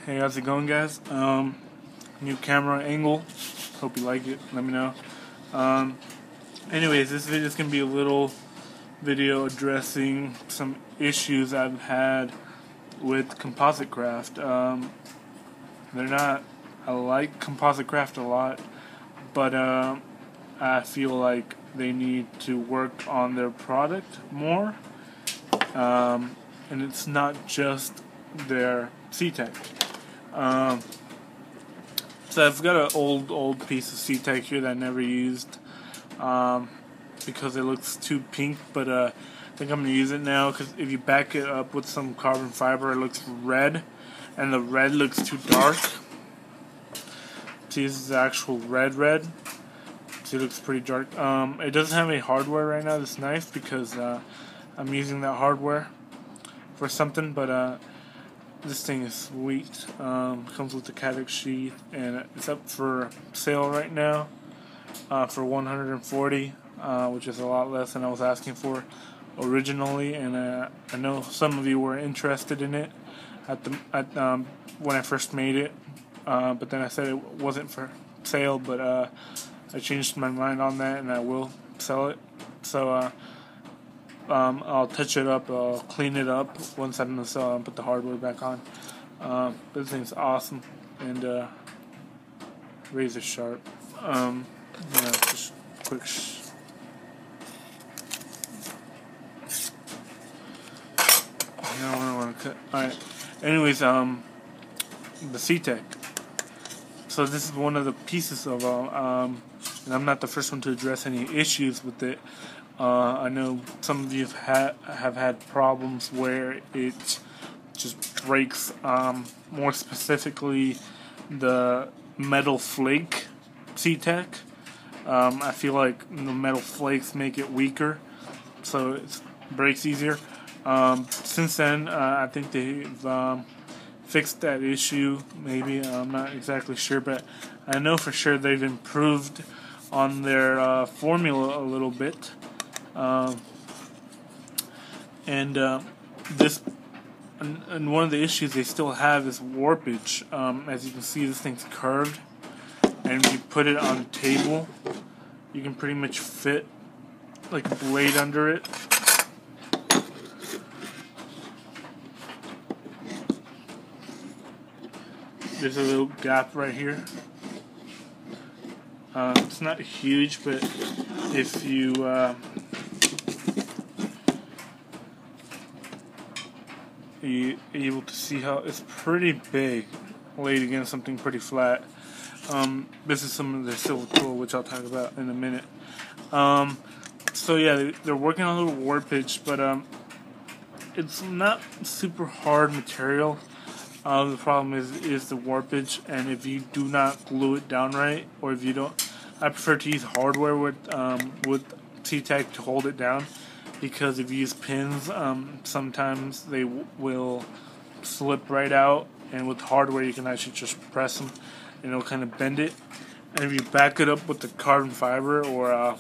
Hey, how's it going, guys? New camera angle. Hope you like it. Let me know. Anyways, this video is gonna be a little video addressing some issues I've had with CompositCraft. They're not. I like CompositCraft a lot, but I feel like they need to work on their product more. And it's not just their C-tek. So I've got an old piece of C-tek here that I never used because it looks too pink, but I think I'm going to use it now because if you back it up with some carbon fiber, it looks red, and the red looks too dark. See, this is the actual red. See, it looks pretty dark. It doesn't have any hardware right now. That's nice because I'm using that hardware for something, but this thing is sweet. Comes with the CATEX sheath, and it's up for sale right now for $140, which is a lot less than I was asking for originally. And I know some of you were interested in it when I first made it, but then I said it wasn't for sale. But I changed my mind on that, and I will sell it. So I'll touch it up, I'll clean it up once I'm gonna sell and put the hardware back on. This thing's awesome and razor sharp. Just quick. I want to cut. All right. Anyways, the C-tek. So this is one of the pieces of and I'm not the first one to address any issues with it. I know some of you have had problems where it just breaks, more specifically the metal flake C-tek. I feel like the metal flakes make it weaker, so it breaks easier. Since then, I think they've fixed that issue, maybe. I'm not exactly sure, but I know for sure they've improved on their formula a little bit. And one of the issues they still have is warpage. As you can see, this thing's curved, and if you put it on a table, you can pretty much fit like a blade under it. There's a little gap right here. It's not huge, but if you you're able to see how it's pretty big laid against something pretty flat. This is some of the silver tool, which I'll talk about in a minute. So yeah, they're working on a little warpage, but it's not super hard material. The problem is the warpage, and if you do not glue it down right, or if you don't, I prefer to use hardware with C-tek to hold it down, because if you use pins, sometimes they will slip right out, and with hardware you can actually just press them and it'll kind of bend it. And if you back it up with the carbon fiber or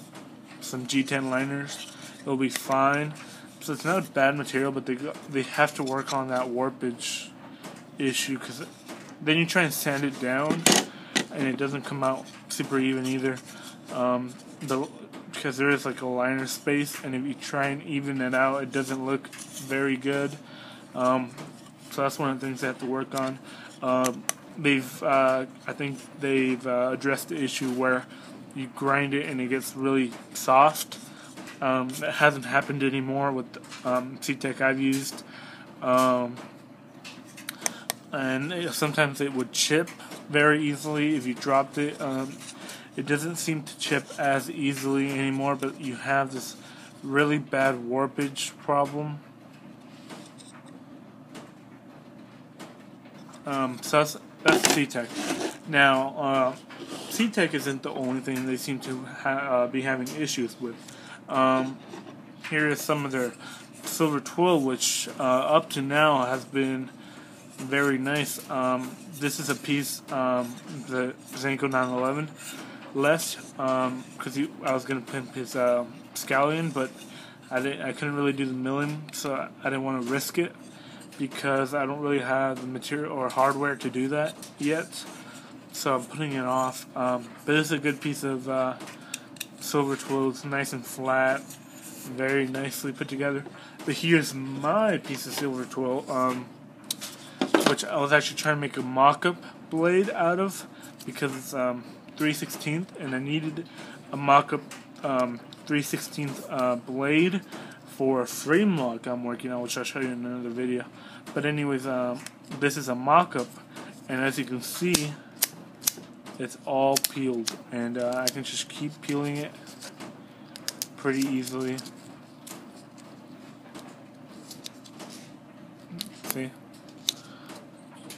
some G10 liners, it'll be fine. So it's not a bad material, but they have to work on that warpage issue, because then you try and sand it down and it doesn't come out super even either, because there is like a liner space, and if you try and even it out, it doesn't look very good. So that's one of the things they have to work on. I think they've addressed the issue where you grind it and it gets really soft. That hasn't happened anymore with C-tek I've used. And sometimes it would chip very easily if you dropped it. It doesn't seem to chip as easily anymore, but you have this really bad warpage problem. So that's C-tek. Now, C-tek isn't the only thing they seem to be having issues with. Here is some of their silver twill, which up to now has been very nice. This is a piece the Zenko 911 left, because I was going to pimp his scallion, but I couldn't really do the milling, so I didn't want to risk it. because I don't really have the material or hardware to do that yet. So I'm putting it off. But it's a good piece of silver twill. It's nice and flat, very nicely put together. But here's my piece of silver twill, which I was actually trying to make a mock-up blade out of, because it's 3/16, and I needed a mock-up 3/16 blade for a frame lock I'm working on, which I'll show you in another video. But anyways, this is a mock-up, and as you can see, it's all peeled, and I can just keep peeling it pretty easily. See?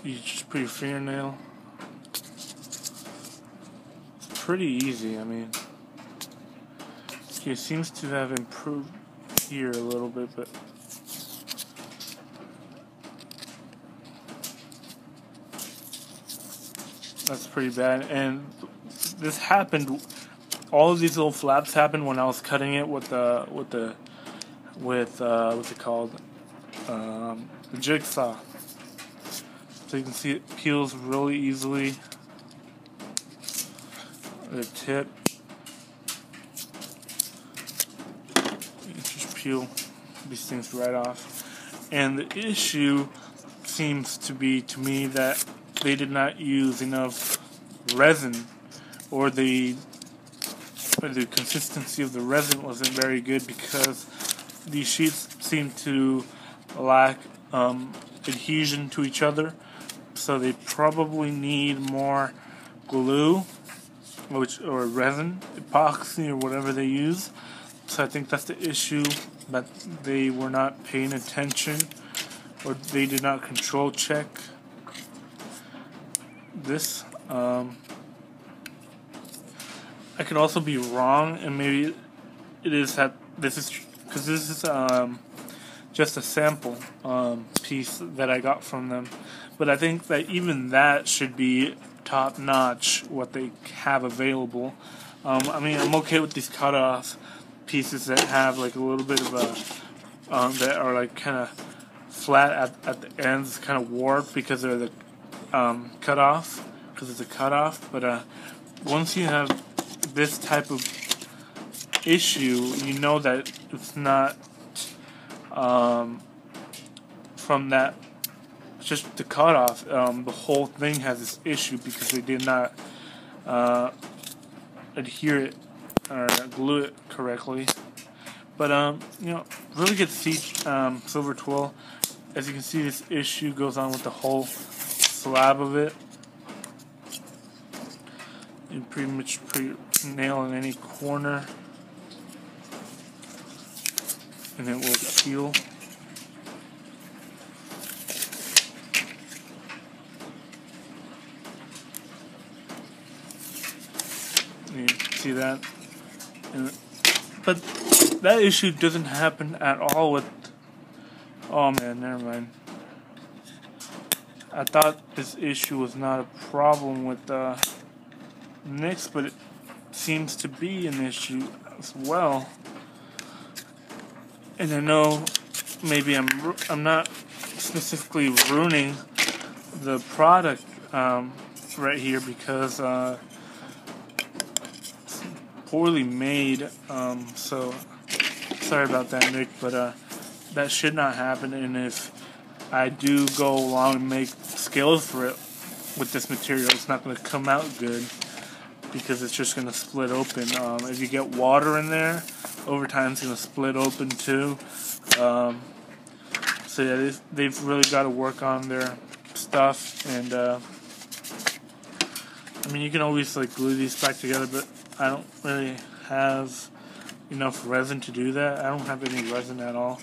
You just put your fingernail. It's pretty easy, I mean. It seems to have improved here a little bit, but that's pretty bad. And this happened, all of these little flaps happened when I was cutting it with what's it called, the jigsaw. So you can see it peels really easily. The tip, you just peel these things right off. And the issue seems to be, to me, that they did not use enough resin, or the consistency of the resin wasn't very good, because these sheets seem to lack adhesion to each other. So they probably need more glue, or resin, epoxy, or whatever they use. So I think that's the issue, that they were not paying attention, or they did not control check this. I could also be wrong, and maybe it is that this is, because this is just a sample piece that I got from them. But I think that even that should be top notch, what they have available. I mean, I'm okay with these cut off pieces that have like a little bit of a that are like kind of flat at the ends, kind of warped because they're the cut off, because it's a cut off. But once you have this type of issue, you know that it's not from that, just the cutoff. The whole thing has this issue because they did not adhere it or glue it correctly. But you know, really good silver twill. As you can see, this issue goes on with the whole slab of it. You pretty much put your nail in any corner, and it will peel. You see that? But that issue doesn't happen at all with... Oh man, never mind. I thought this issue was not a problem with Nix, but it seems to be an issue as well. And I know maybe I'm not specifically ruining the product right here, because it's poorly made. So sorry about that, Nick, but that should not happen. And if I do go along and make scales for it with this material, it's not going to come out good, because it's just going to split open. If you get water in there, over time it's going to split open too. So yeah, they've really got to work on their stuff. And I mean, you can always like glue these back together, but I don't really have enough resin to do that. I don't have any resin at all.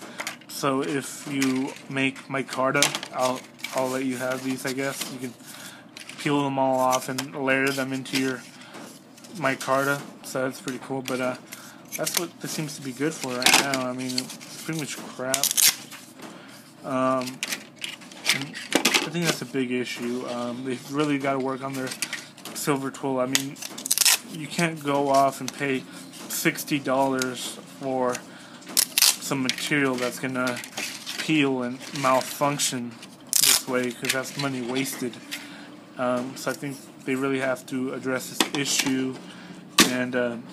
So if you make micarta, I'll let you have these, I guess. You can peel them all off and layer them into your micarta. So that's pretty cool. But that's what this seems to be good for right now. I mean, it's pretty much crap. And I think that's a big issue. They've really got to work on their silver twill. I mean, you can't go off and pay $60 for some material that's gonna peel and malfunction this way, because that's money wasted. So I think they really have to address this issue. And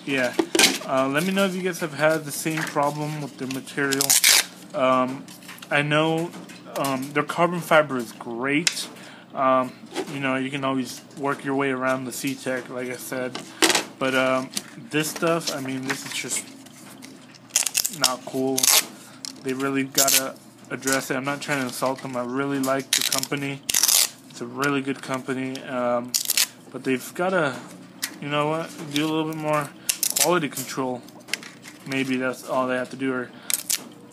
yeah, let me know if you guys have had the same problem with their material. I know their carbon fiber is great. You know, you can always work your way around the C-tek, like I said. But this stuff, I mean, this is just not cool. They really gotta address it. I'm not trying to insult them. I really like the company. It's a really good company. But they've gotta, you know what, do a little bit more quality control. Maybe that's all they have to do, or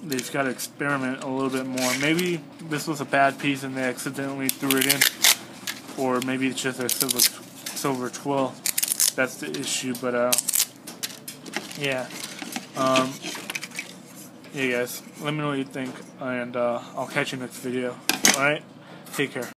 they've got to experiment a little bit more. Maybe this was a bad piece and they accidentally threw it in, or maybe it's just a silver twill. That's the issue. But yeah, yeah, guys. Let me know what you think, and I'll catch you next video. All right, take care.